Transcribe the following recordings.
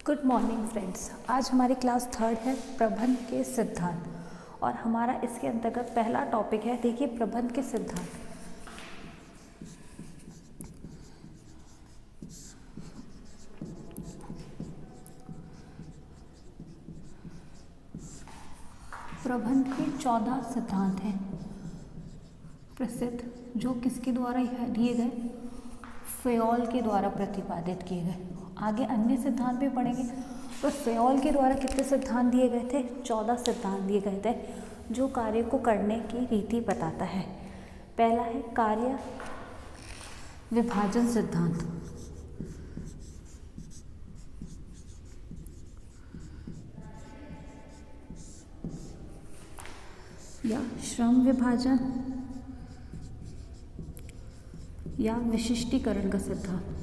Good morning friends. आज हमारी class third है प्रबंध के सिद्धांत और हमारा इसके अंतर्गत पहला टॉपिक है। देखिए, प्रबंध के सिद्धांत। प्रबंध के 14 सिद्धांत हैं प्रसिद्ध, जो किसके द्वारा दिए गए? फेयोल के द्वारा प्रतिपादित किए गए। आगे अन्य सिद्धांत भी पढ़ेंगे, पर फेयोल के द्वारा कितने सिद्धांत दिए गए थे? 14 सिद्धांत दिए गए थे, जो कार्य को करने की रीति बताता है। पहला है कार्य विभाजन सिद्धांत या श्रम विभाजन या विशिष्टीकरण का सिद्धांत।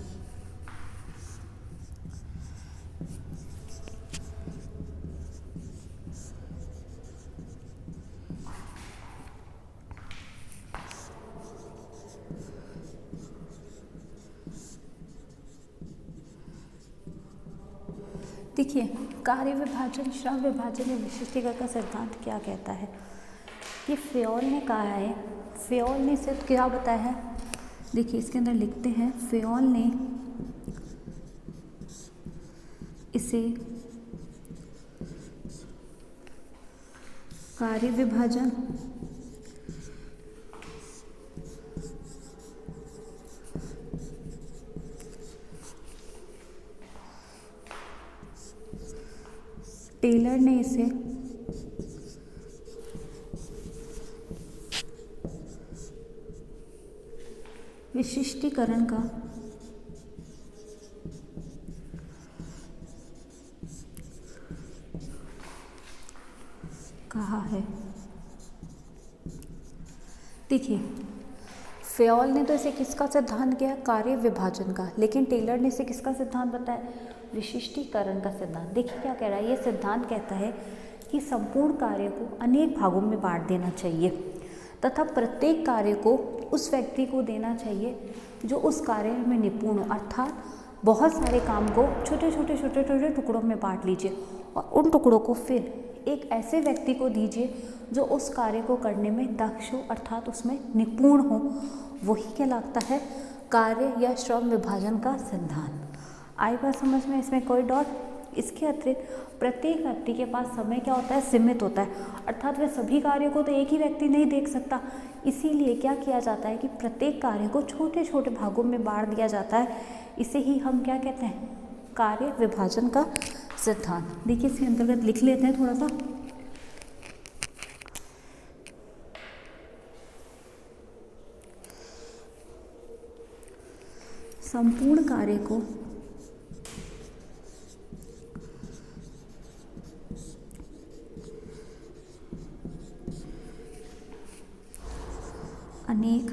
देखिए, कार्य विभाजन, श्रम विभाजन या विशिष्टीकरण का सिद्धांत क्या कहता है कि फेयोल ने कहा है, फेयोल ने सिर्फ क्या बताया है? देखिए, इसके अंदर लिखते हैं, फेयोल ने इसे कार्य विभाजन टेलर ने इसे विशिष्टीकरण का कहा है। देखिए, फेयोल ने तो इसे किसका सिद्धांत किया? कार्य विभाजन का। लेकिन टेलर ने इसे किसका सिद्धांत बताया? विशिष्टीकरण का सिद्धांत। देखिए क्या कह रहा है, ये सिद्धांत कहता है कि संपूर्ण कार्य को अनेक भागों में बांट देना चाहिए तथा प्रत्येक कार्य को उस व्यक्ति को देना चाहिए जो उस कार्य में निपुण हो। अर्थात बहुत सारे काम को छोटे छोटे टुकड़ों में बांट लीजिए और उन टुकड़ों को फिर एक ऐसे व्यक्ति को दीजिए जो उस कार्य को करने में दक्ष हो, अर्थात उसमें निपुण हो। वही कहलाता है कार्य या श्रम विभाजन का सिद्धांत। आई बात समझ में? इसमें कोई डॉट? इसके अतिरिक्त प्रत्येक व्यक्ति के पास समय क्या होता है? सीमित होता है, अर्थात वह सभी कार्यों को तो एक ही व्यक्ति नहीं देख सकता। इसीलिए क्या किया जाता है कि प्रत्येक कार्य को छोटे छोटे भागों में बांट दिया जाता है। इसे ही हम क्या कहते हैं? कार्य विभाजन का सिद्धांत। देखिए, इसके अंतर्गत लिख लेते हैं थोड़ा सा। संपूर्ण कार्य को अनेक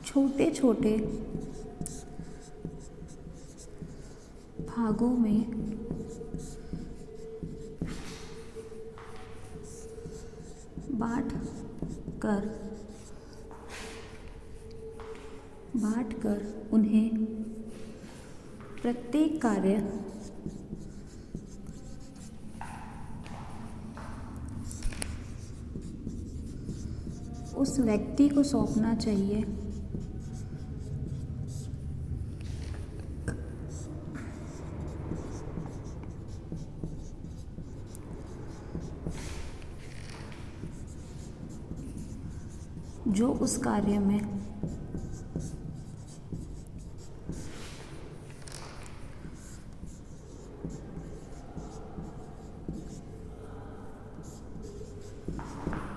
छोटे छोटे भागों में बांट कर उन्हें प्रत्येक कार्य उस व्यक्ति को सौंपना चाहिए जो उस कार्य में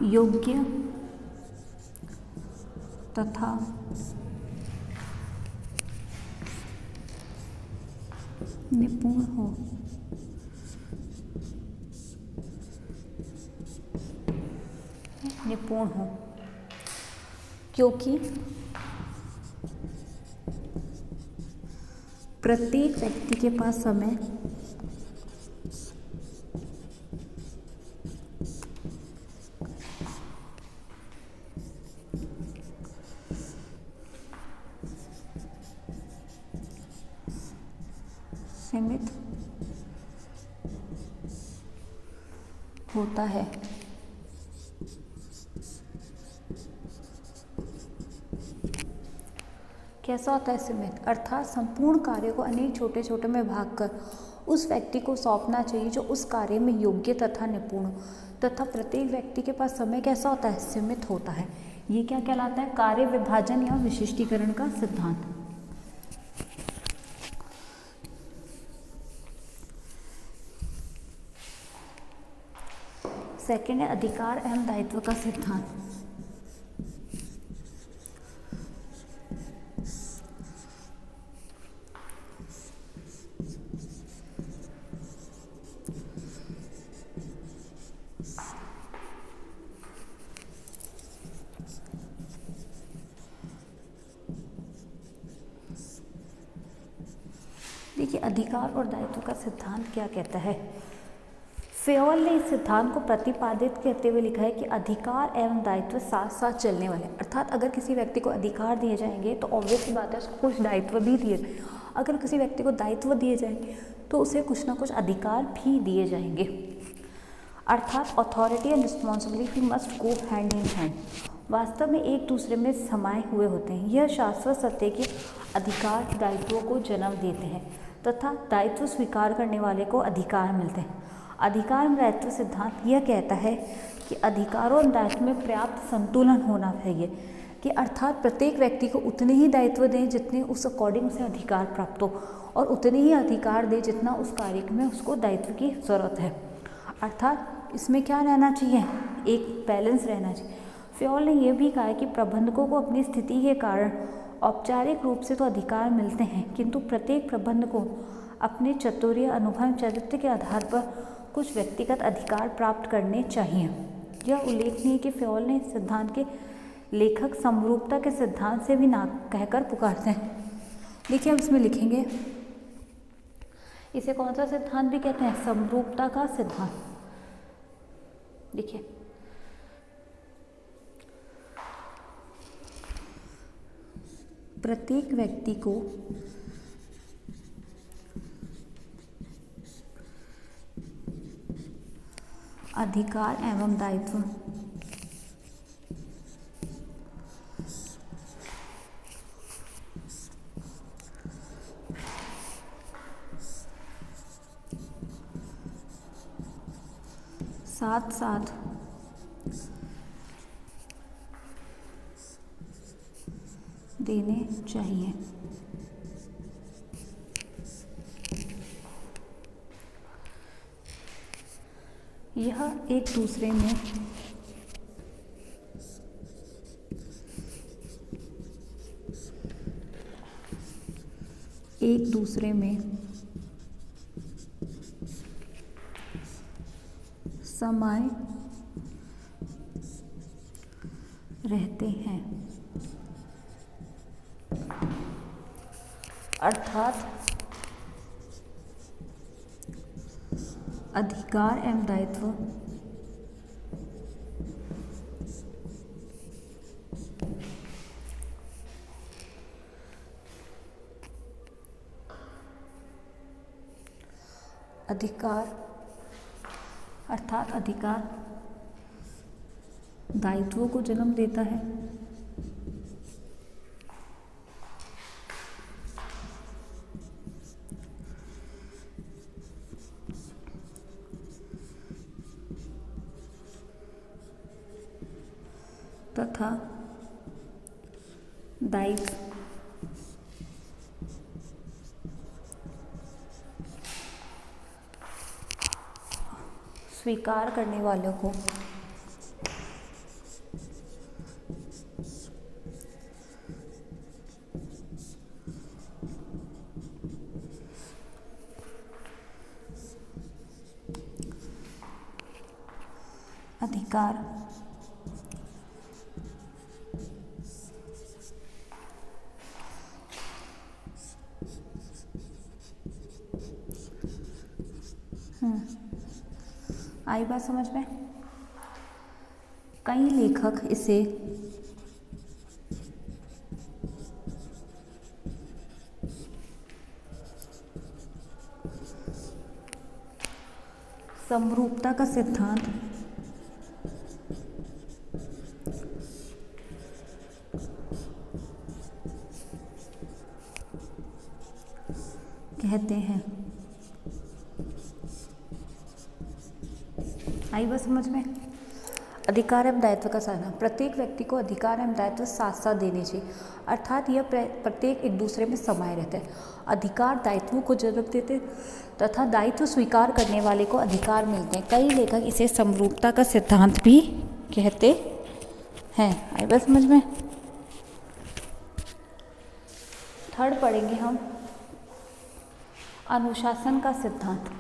योग्य तथा निपुण हो। क्योंकि प्रत्येक व्यक्ति के पास समय सीमित होता है। कैसा होता है सीमित? अर्थात संपूर्ण कार्य को अनेक छोटे छोटे में भाग कर उस व्यक्ति को सौंपना चाहिए जो उस कार्य में योग्य तथा निपुण हो, तथा प्रत्येक व्यक्ति के पास समय कैसा होता है? सीमित होता है। ये क्या कहलाता है? कार्य विभाजन या विशिष्टीकरण का सिद्धांत। सेकंड है अधिकार एवं दायित्व का सिद्धांत। देखिए अधिकार और दायित्व का सिद्धांत क्या कहता है। फेयोल ने इस सिद्धांत को प्रतिपादित करते हुए लिखा है कि अधिकार एवं दायित्व साथ साथ चलने वाले, अर्थात अगर किसी व्यक्ति को अधिकार दिए जाएंगे तो ऑब्वियस सी बात है उसको कुछ दायित्व भी दिए जाएंगे, अगर किसी व्यक्ति को दायित्व दिए जाएंगे तो उसे कुछ ना कुछ अधिकार भी दिए जाएंगे। अर्थात authority and responsibility must go hand in hand, वास्तव में एक दूसरे में समाये हुए होते हैं। यह शाश्वत सत्य के अधिकार दायित्वों को जन्म देते हैं तथा दायित्व स्वीकार करने वाले को अधिकार मिलते हैं। अधिकार में दायित्व सिद्धांत यह कहता है कि अधिकारों और दायित्व में पर्याप्त संतुलन होना चाहिए, कि अर्थात प्रत्येक व्यक्ति को उतने ही दायित्व दें जितने उस अकॉर्डिंग उसे अधिकार प्राप्त हो, और उतने ही अधिकार दें जितना उस कार्य में उसको दायित्व की ज़रूरत है। अर्थात इसमें क्या रहना चाहिए? एक बैलेंस रहना चाहिए। फेयोल ने यह भी कहा है कि प्रबंधकों को अपनी स्थिति के कारण औपचारिक रूप से तो अधिकार मिलते हैं, किंतु प्रत्येक प्रबंधक को अपने चातुर्य, अनुभव, चरित्र के आधार पर कुछ व्यक्तिगत अधिकार प्राप्त करने चाहिए। यह उल्लेखनीय है कि फेयोल ने इस सिद्धांत के लेखक समरूपता के सिद्धांत से भी ना कहकर पुकारते हैं। देखिए अब इसमें लिखेंगे, इसे कौन सा सिद्धांत भी कहते हैं? समरूपता का सिद्धांत। देखिए प्रत्येक व्यक्ति को अधिकार एवं दायित्व साथ साथ देने चाहिए। यह एक दूसरे में समाये रहते हैं। अर्थात अधिकार एवं दायित्व अर्थात अधिकार दायित्वों को जन्म देता है तथा दायित्व स्वीकार करने वालों को अधिकार आई बात समझ में? कई लेखक इसे समरूपता का सिद्धांत कहते हैं। आई बात समझ में? अधिकार एवं दायित्व का साधना, प्रत्येक व्यक्ति को अधिकार एवं दायित्व साथ साथ देने चाहिए, अर्थात यह प्रत्येक एक दूसरे में समाये रहते हैं। अधिकार दायित्वों को जन्म देते तथा दायित्व स्वीकार करने वाले को अधिकार मिलते हैं। कई लेखक इसे समरूपता का सिद्धांत भी कहते हैं। आई बात समझ में? थर्ड पढ़ेंगे हम अनुशासन का सिद्धांत।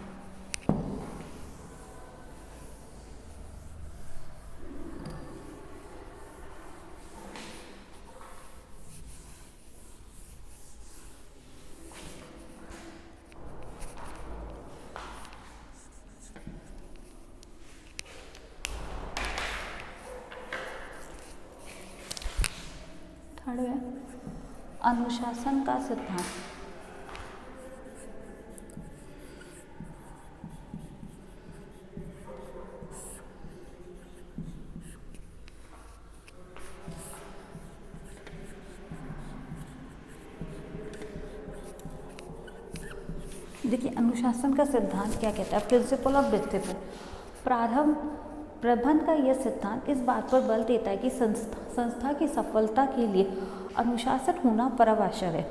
थर्ड है अनुशासन का सिद्धांत। देखिए अनुशासन का सिद्धांत क्या कहता है? Principle of discipline. प्रबंध का यह सिद्धांत इस बात पर बल देता है कि संस्था की सफलता के लिए अनुशासन होना परमावश्यक है।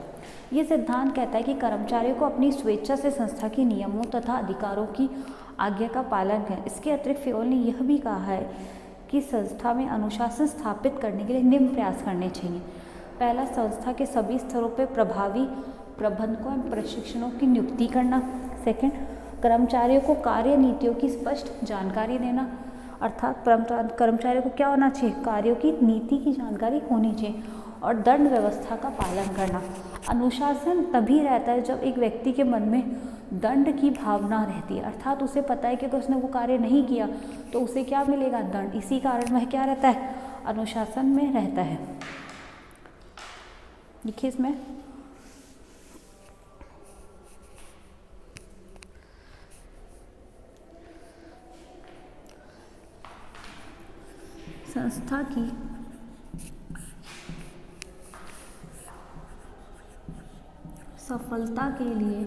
ये सिद्धांत कहता है कि कर्मचारियों को अपनी स्वेच्छा से संस्था के नियमों तथा अधिकारों की आज्ञा का पालन करें। इसके अतिरिक्त फेयोल ने यह भी कहा है कि संस्था में अनुशासन स्थापित करने के लिए निम्न प्रयास करने चाहिए। पहला, संस्था के सभी स्तरों पर प्रभावी प्रबंधकों एवं प्रशिक्षणों की नियुक्ति करना। सेकंड, कर्मचारियों को कार्य नीतियों की स्पष्ट जानकारी देना, अर्थात कर्मचारियों को क्या होना चाहिए? कार्यों की नीति की जानकारी होनी चाहिए। और दंड व्यवस्था का पालन करना। अनुशासन तभी रहता है जब एक व्यक्ति के मन में दंड की भावना रहती है, अर्थात उसे पता है कि अगर उसने वो कार्य नहीं किया तो उसे क्या मिलेगा? दंड। इसी कारण वह क्या रहता है? अनुशासन में रहता है। देखिए इसमें संस्था की सफलता के लिए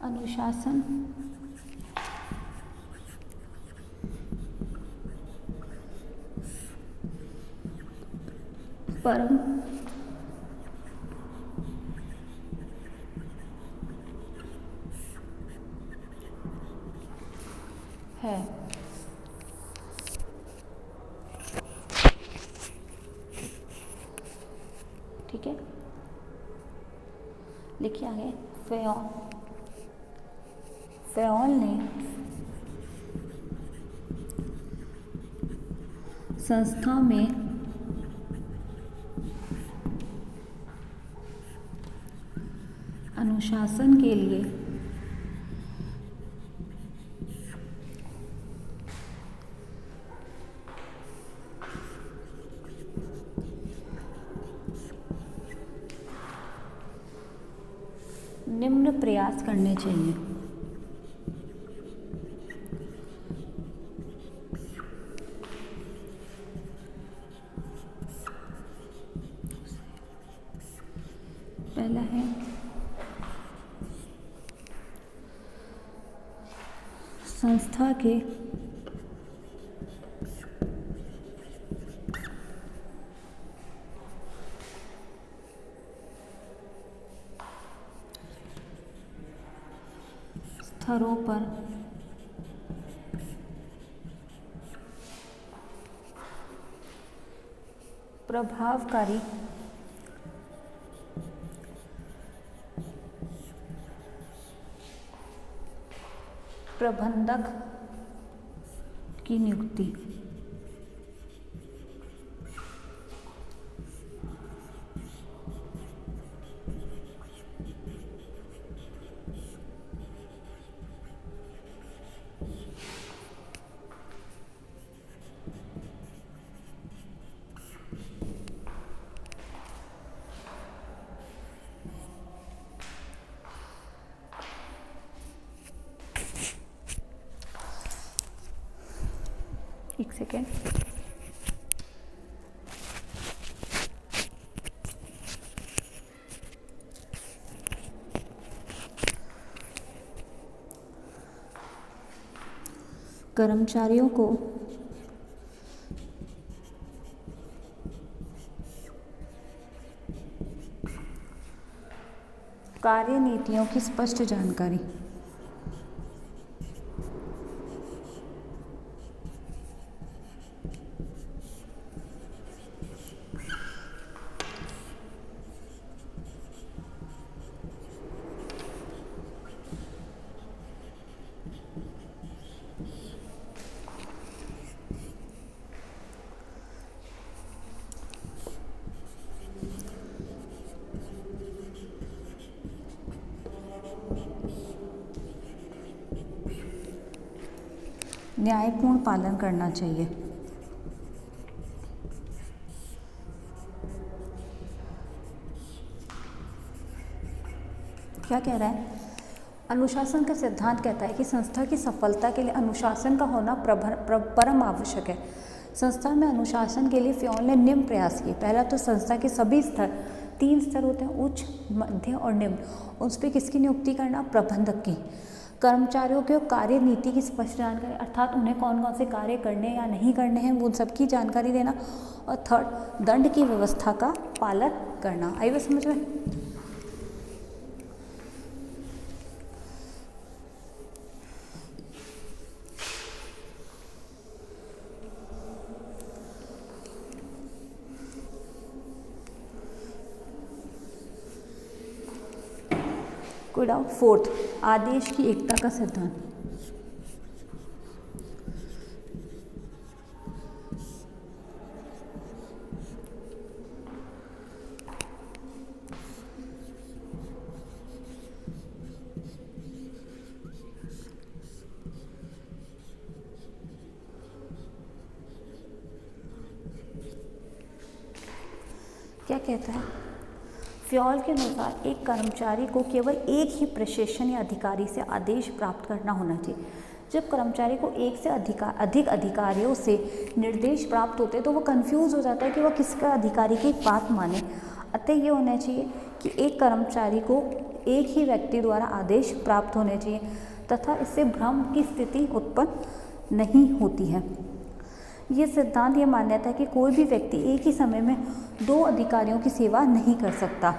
अनुशासन परम है। ठीक है, लिखिए आगे। फेयोल ने संस्था में अनुशासन के लिए निम्न प्रयास करने चाहिए। पहला है संस्था के स्तरों पर प्रभावकारी प्रबंधक की नियुक्ति। एक सेकेंड। कर्मचारियों को कार्य नीतियों की स्पष्ट जानकारी। न्यायपूर्ण पालन करना चाहिए। क्या कह रहा है? अनुशासन का सिद्धांत कहता है कि संस्था की सफलता के लिए अनुशासन का होना परम आवश्यक है। संस्था में अनुशासन के लिए फ्योल ने निम्न प्रयास किए। पहला तो संस्था के सभी स्तर, 3 स्तर होते हैं, उच्च, मध्य और निम्न, उस पर किसकी नियुक्ति करना? प्रबंधक की। कर्मचारियों के कार्य नीति की स्पष्ट जानकारी, अर्थात उन्हें कौन कौन से कार्य करने या नहीं करने हैं वो सबकी जानकारी देना। और थर्ड, दंड की व्यवस्था का पालन करना। आई बात समझ में? कोई डाउट? फोर्थ, आदेश की एकता का सिद्धांत। क्या कहता है? फ्योल के अनुसार एक कर्मचारी को केवल एक ही प्रशासन या अधिकारी से आदेश प्राप्त करना होना चाहिए। जब कर्मचारी को एक से अधिक अधिकारियों से निर्देश प्राप्त होते हैं तो वो कंफ्यूज हो जाता है कि वह किसका अधिकारी की बात माने। अतः ये होना चाहिए कि एक कर्मचारी को एक ही व्यक्ति द्वारा आदेश प्राप्त होने चाहिए तथा इससे भ्रम की स्थिति उत्पन्न नहीं होती है। ये सिद्धांत ये मान्यता है कि कोई भी व्यक्ति एक ही समय में 2 अधिकारियों की सेवा नहीं कर सकता।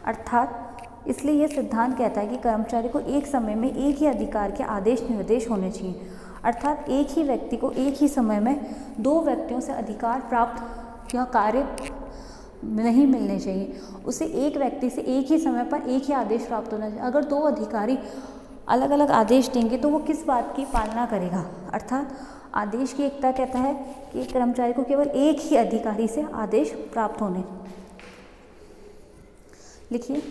अर्थात इसलिए यह सिद्धांत कहता है कि कर्मचारी को एक समय में एक ही अधिकार के आदेश निर्देश होने चाहिए। अर्थात एक ही व्यक्ति को एक ही समय में 2 व्यक्तियों से अधिकार प्राप्त या कार्य नहीं मिलने चाहिए। उसे एक व्यक्ति से एक ही समय पर एक ही आदेश प्राप्त होना चाहिए। अगर 2 अधिकारी अलग अलग आदेश देंगे तो वो किस बात की पालना करेगा? अर्थात आदेश की एकता कहता है कि कर्मचारी को केवल एक ही अधिकारी से आदेश प्राप्त होने। लिखिए,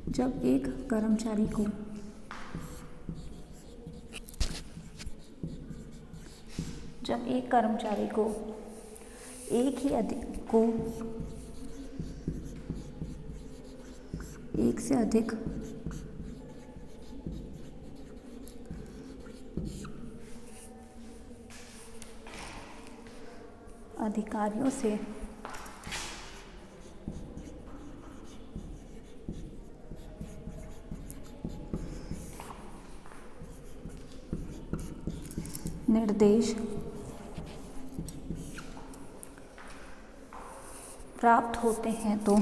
जब एक कर्मचारी को एक से अधिक अधिकारियों से निर्देश प्राप्त होते हैं तो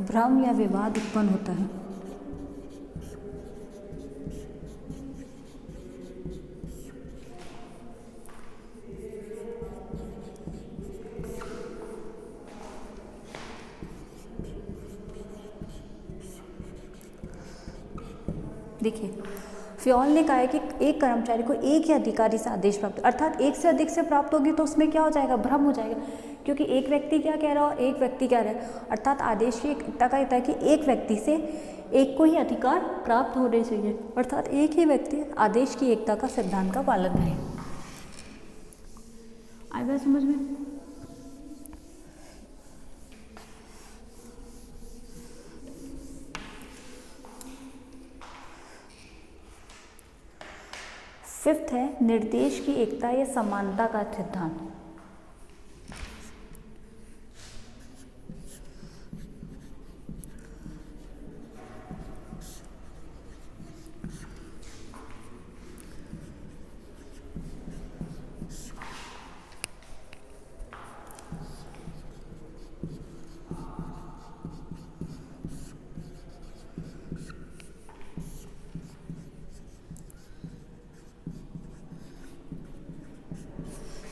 भ्रम या विवाद उत्पन्न होता है। देखिए, फ्योल ने कहा है कि एक कर्मचारी को एक ही अधिकारी से आदेश प्राप्त, अर्थात एक से अधिक से प्राप्त होगी तो उसमें क्या हो जाएगा, भ्रम हो जाएगा, क्योंकि एक व्यक्ति क्या कह रहा हो, एक व्यक्ति क्या रहा है, अर्थात आदेश की एकता का है कि एक व्यक्ति से एक को ही अधिकार प्राप्त होने चाहिए, अर्थात एक ही व्यक्ति आदेश की एकता का सिद्धांत का पालन करे। आई बात समझ में? फिफ्थ है निर्देश की एकता या समानता का सिद्धांत।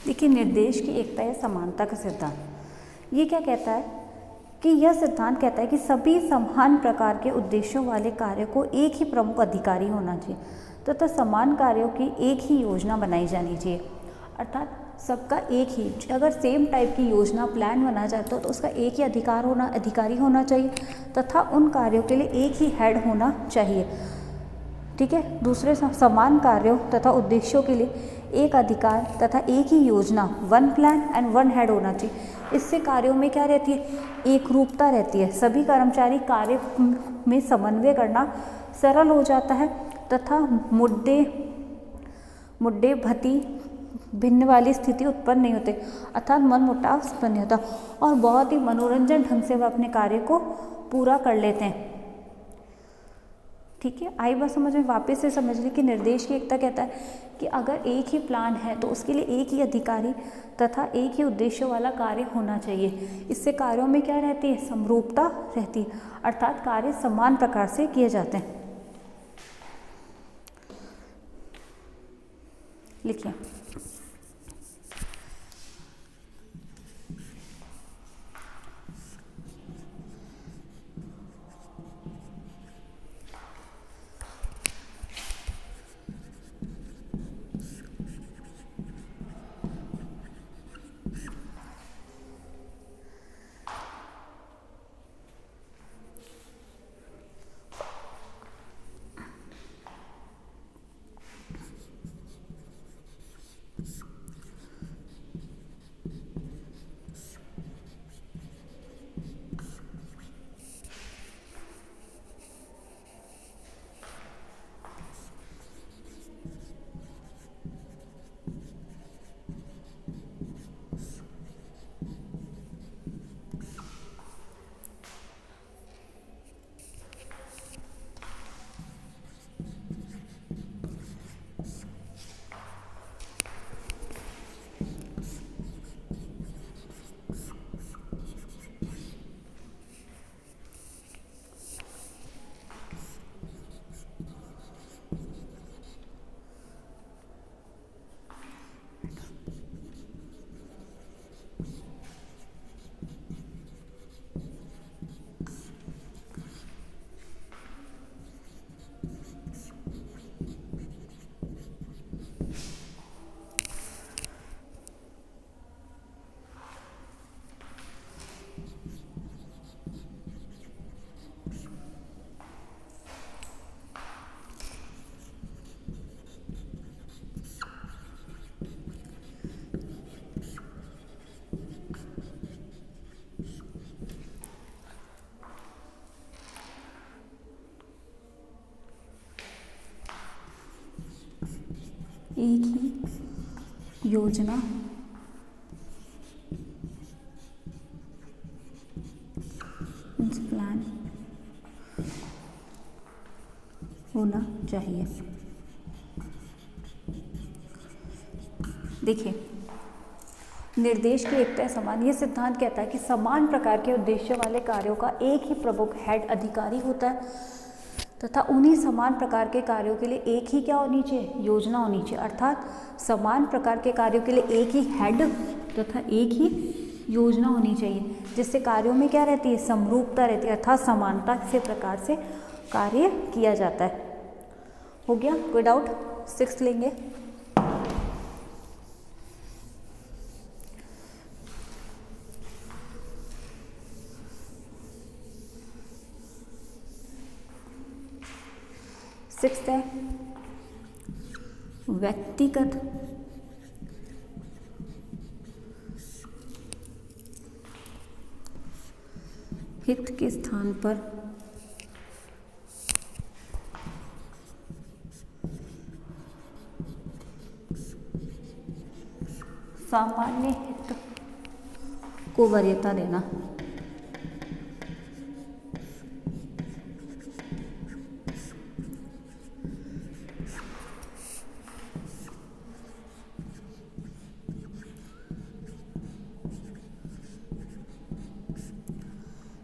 देखिए, निर्देश की एकता या समानता का सिद्धांत ये क्या कहता है कि यह सिद्धांत कहता है कि सभी समान प्रकार के उद्देश्यों वाले कार्य को एक ही प्रमुख अधिकारी होना चाहिए तथा समान कार्यों की एक ही योजना बनाई जानी चाहिए, अर्थात सबका एक ही, अगर सेम टाइप की योजना प्लान बनाया जाता है तो उसका एक ही अधिकारी होना चाहिए तथा उन कार्यों के लिए एक ही हेड होना चाहिए। ठीक है, दूसरे समान कार्यों तथा उद्देश्यों के लिए एक अधिकार तथा एक ही योजना, one plan and one head होना चाहिए। इससे कार्यों में क्या रहती है, एक रूपता रहती है, सभी कर्मचारी कार्य में समन्वय करना सरल हो जाता है तथा मुद्दे भती भिन्न वाली स्थिति उत्पन्न नहीं होते, अर्थात मनमुटाव उत्पन्न नहीं होता और बहुत ही मनोरंजन ढंग से वह अपने कार्य को पूरा कर लेते हैं। ठीक है, आई बात समझ में? वापस से समझ ली कि निर्देश की एकता कहता है कि अगर एक ही प्लान है तो उसके लिए एक ही अधिकारी तथा एक ही उद्देश्य वाला कार्य होना चाहिए। इससे कार्यों में क्या रहती है, समरूपता रहती है, अर्थात कार्य समान प्रकार से किए जाते हैं। लिखिए, एक ही योजना प्लान होना चाहिए। देखिए, निर्देश की एकता समान, ये सिद्धांत कहता है कि समान प्रकार के उद्देश्य वाले कार्यों का एक ही प्रमुख हेड अधिकारी होता है तथा उन्हीं समान प्रकार के कार्यों के लिए एक ही क्या होनी चाहिए, योजना होनी चाहिए। अर्थात समान प्रकार के कार्यों के लिए एक ही हेड तथा एक ही योजना होनी चाहिए, जिससे कार्यों में क्या रहती है, समरूपता रहती है, अर्थात समानता से प्रकार से कार्य किया जाता है। हो गया, कोई डाउट? 6 लेंगे। सिक्स्थ है व्यक्तिगत हित के स्थान पर सामान्य हित को वरीयता देना।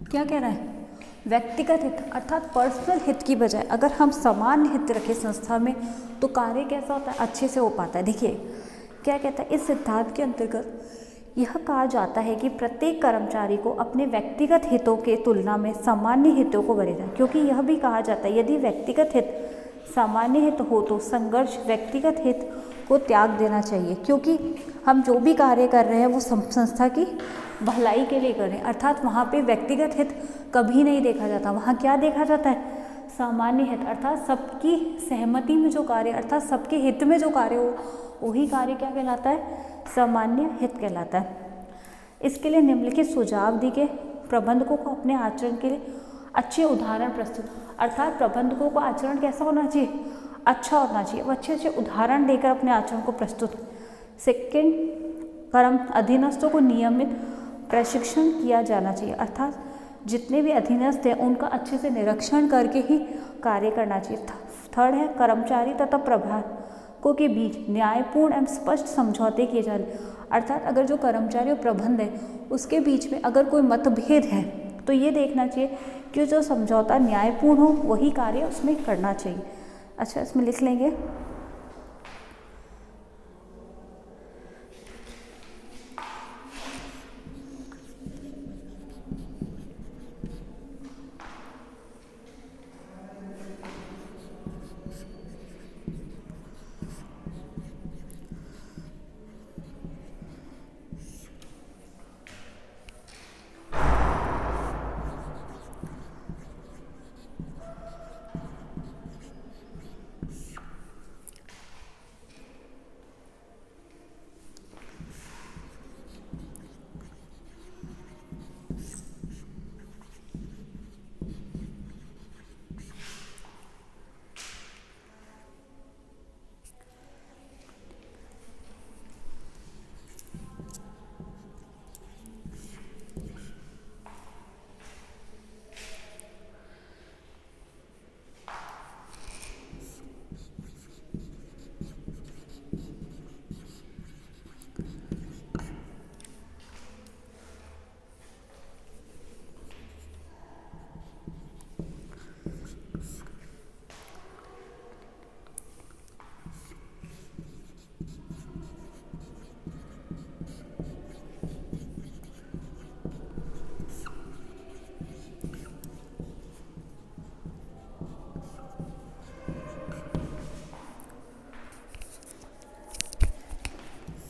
क्या कह रहा है, व्यक्तिगत हित अर्थात पर्सनल हित की बजाय अगर हम समान हित रखें संस्था में तो कार्य कैसा होता है, अच्छे से हो पाता है। देखिए क्या कहता है, इस सिद्धांत के अंतर्गत यह कहा जाता है कि प्रत्येक कर्मचारी को अपने व्यक्तिगत हितों के तुलना में सामान्य हितों को वरीयता, क्योंकि यह भी कहा जाता है यदि व्यक्तिगत हित सामान्य हित हो तो संघर्ष व्यक्तिगत हित को त्याग देना चाहिए, क्योंकि हम जो भी कार्य कर रहे हैं वो संस्था की भलाई के लिए कर रहे हैं। अर्थात वहाँ पे व्यक्तिगत हित कभी नहीं देखा जाता, वहाँ क्या देखा जाता है, सामान्य हित, अर्थात सबकी सहमति में जो कार्य, अर्थात सबके हित में जो कार्य हो वही कार्य क्या कहलाता है, सामान्य हित कहलाता है। इसके लिए निम्नलिखित सुझाव दी के प्रबंधकों को अपने आचरण के लिए अच्छे उदाहरण प्रस्तुत, अर्थात प्रबंधकों का आचरण कैसा होना चाहिए, अच्छा होना चाहिए, वो अच्छे अच्छे उदाहरण देकर अपने आचरण को प्रस्तुत। सेकेंड, कर्म अधीनस्थों को नियमित प्रशिक्षण किया जाना चाहिए, अर्थात जितने भी अधीनस्थ हैं उनका अच्छे से निरीक्षण करके ही कार्य करना चाहिए। थर्ड है, कर्मचारी तथा प्रबंधकों के बीच न्यायपूर्ण एवं स्पष्ट समझौते किए जाने, अर्थात अगर जो कर्मचारी और प्रबंध है उसके बीच में अगर कोई मतभेद है तो ये देखना चाहिए कि जो समझौता न्यायपूर्ण हो वही कार्य उसमें करना चाहिए। अच्छा, इसमें लिख लेंगे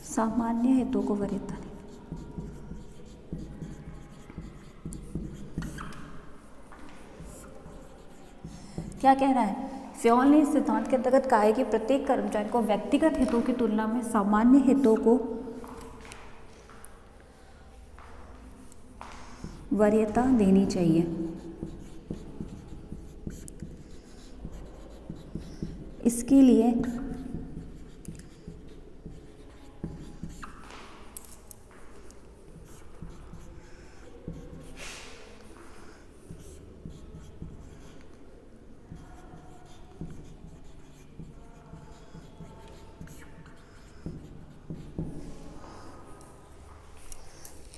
सामान्य हितों को वरीयता। क्या कह रहा है, फ्योल ने इस सिद्धांत के अंतर्गत कहा है कि प्रत्येक कर्मचारी को व्यक्तिगत हितों की तुलना में सामान्य हितों को वरीयता देनी चाहिए। इसके लिए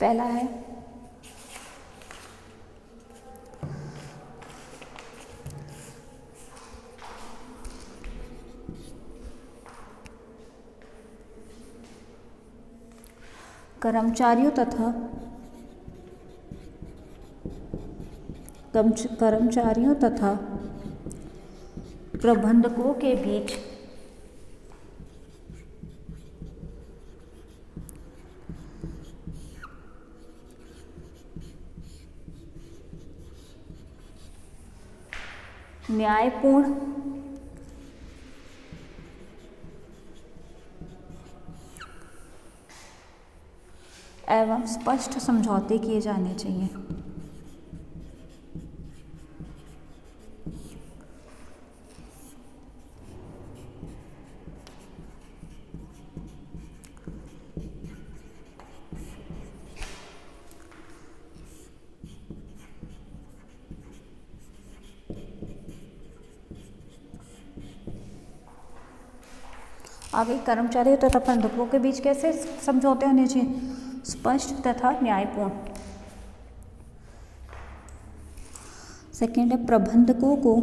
पहला है कर्मचारियों तथा प्रबंधकों के बीच न्यायपूर्ण एवं स्पष्ट समझौते किए जाने चाहिए। आगे कर्मचारियों तथा प्रबंधकों के बीच कैसे समझौते होने चाहिए? स्पष्ट तथा न्यायपूर्ण। सेकेंड है प्रबंधकों को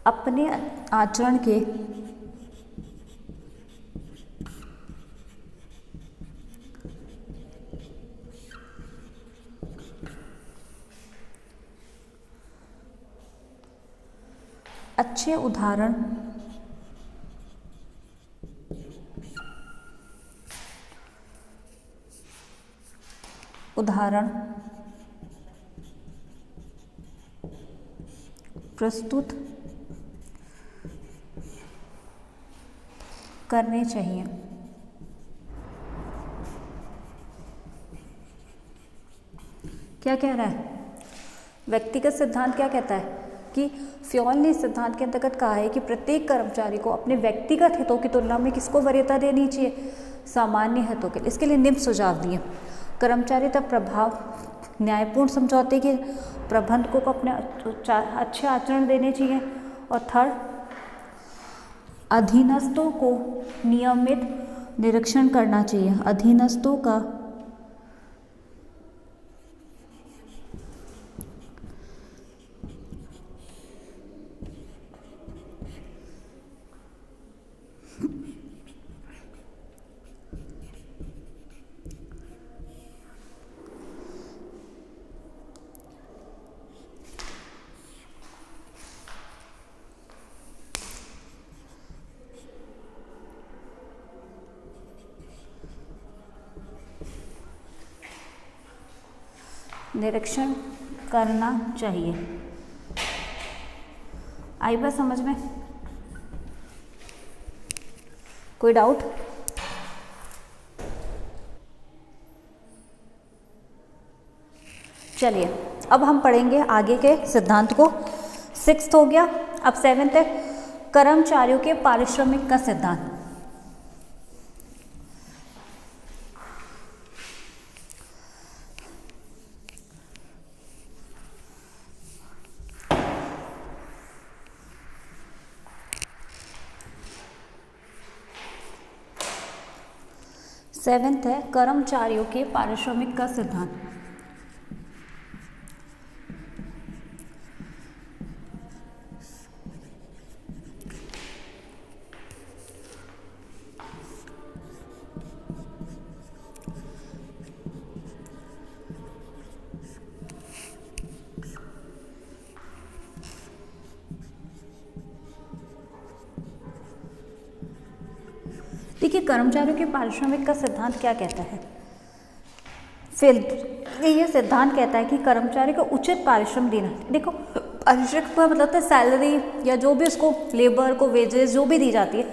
अपने आचरण के अच्छे उदाहरण प्रस्तुत करने चाहिए। क्या कह रहा है? व्यक्तिगत सिद्धांत क्या कहता है कि फ्योल ने इस सिद्धांत के अंतर्गत कहा है कि प्रत्येक कर्मचारी को अपने व्यक्तिगत हितों की तुलना में किसको वरीयता देनी चाहिए? सामान्य हितों के लिए। इसके लिए निम्न सुझाव दिए। कर्मचारी तक प्रभाव न्यायपूर्ण समझौते के, प्रबंधकों को अपने अच्छे आचरण देने चाहिए, और थर्ड अधीनस्थों को नियमित निरीक्षण करना चाहिए। अधीनस्थों का निरीक्षण करना चाहिए। आई बात समझ में? कोई डाउट? चलिए अब हम पढ़ेंगे आगे के सिद्धांत को। 6th हो गया, अब 7th है कर्मचारियों के पारिश्रमिक का सिद्धांत। सेवेंथ है कर्मचारियों के पारिश्रमिक का सिद्धांत। देखिए कर्मचारियों के पारिश्रमिक का सिद्धांत क्या कहता है? फिर ये सिद्धांत कहता है कि कर्मचारी को उचित पारिश्रम देना। देखो पारिश्रमिक का मतलब है सैलरी या जो भी उसको लेबर को वेजेस जो भी दी जाती है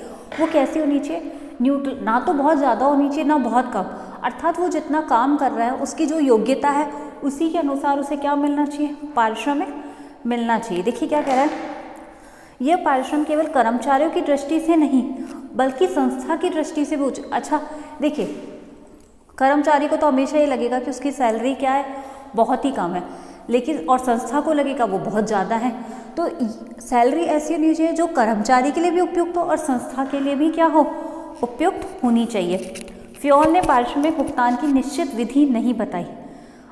वो कैसी होनी चाहिए? न्यूट्रल, ना तो बहुत ज़्यादा होनी चाहिए ना बहुत कम। अर्थात वो जितना काम कर रहा है उसकी जो योग्यता है उसी के अनुसार उसे क्या मिलना चाहिए? पारिश्रमिक मिलना चाहिए। देखिए क्या कह रहा है, यह पारिश्रम केवल कर्मचारियों की दृष्टि से नहीं बल्कि संस्था की दृष्टि से भी अच्छा। देखिए कर्मचारी को तो हमेशा ये लगेगा कि उसकी सैलरी क्या है, बहुत ही कम है, लेकिन और संस्था को लगेगा वो बहुत ज़्यादा है। तो सैलरी ऐसी होनी चाहिए जो कर्मचारी के लिए भी उपयुक्त हो और संस्था के लिए भी क्या हो, उपयुक्त होनी चाहिए। फ्योल ने पारिश्रमिक भुगतान की निश्चित विधि नहीं बताई,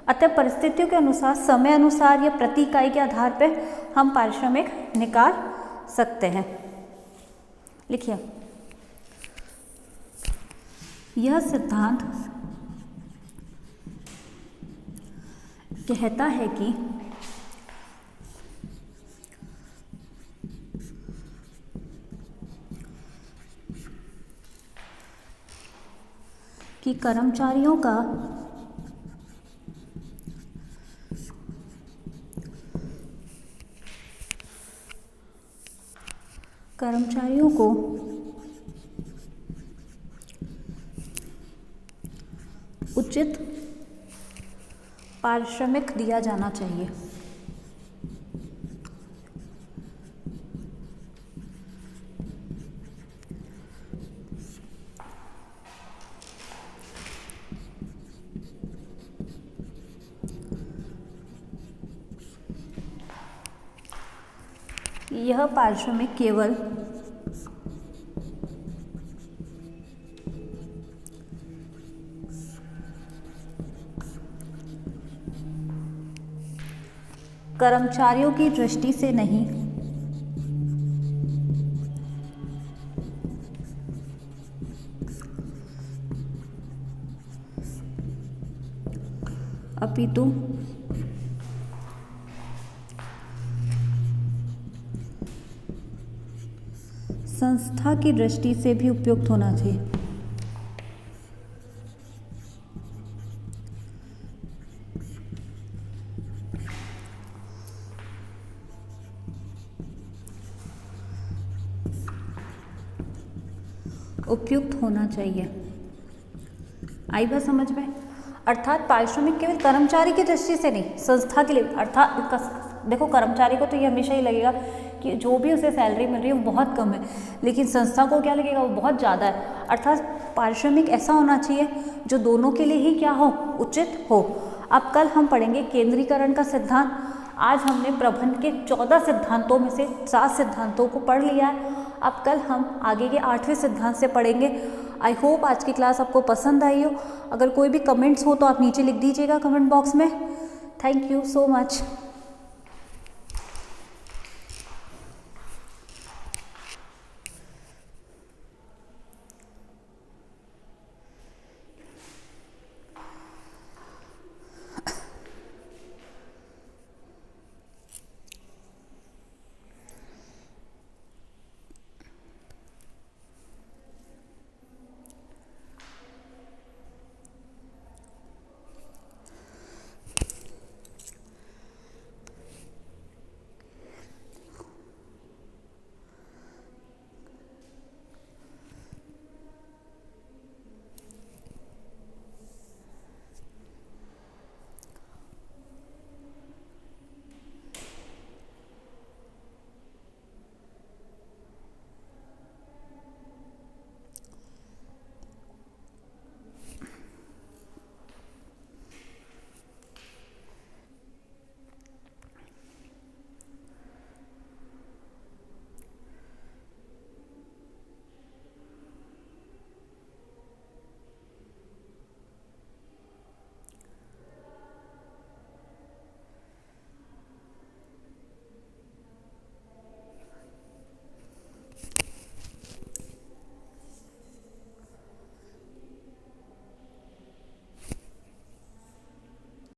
अतः परिस्थितियों के अनुसार, समय अनुसार या प्रति इकाई के आधार पर हम पारिश्रमिक निकाल सकते हैं। लिखिए, यह सिद्धांत कहता है कि कर्मचारियों को उचित पारिश्रमिक दिया जाना चाहिए। यह पारिश्रमिक केवल कर्मचारियों की दृष्टि से नहीं, अपितु संस्था की दृष्टि से भी उपयुक्त होना चाहिए। उपयुक्त होना चाहिए। आई बात समझ में? अर्थात पारिश्रमिक केवल कर्मचारी की दृष्टि से नहीं, संस्था के लिए। अर्थात देखो, कर्मचारी को तो ये हमेशा ही लगेगा कि जो भी उसे सैलरी मिल रही है वो बहुत कम है, लेकिन संस्था को क्या लगेगा, वो बहुत ज़्यादा है। अर्थात पारिश्रमिक ऐसा होना चाहिए जो दोनों के लिए ही क्या हो, उचित हो। अब कल हम पढ़ेंगे केंद्रीकरण का सिद्धांत। आज हमने प्रबंध के 14 सिद्धांतों में से 7 सिद्धांतों को पढ़ लिया है। अब कल हम आगे के 8वें सिद्धांत से पढ़ेंगे। आई होप आज की क्लास आपको पसंद आई हो। अगर कोई भी कमेंट्स हो तो आप नीचे लिख दीजिएगा कमेंट बॉक्स में। Thank you so much.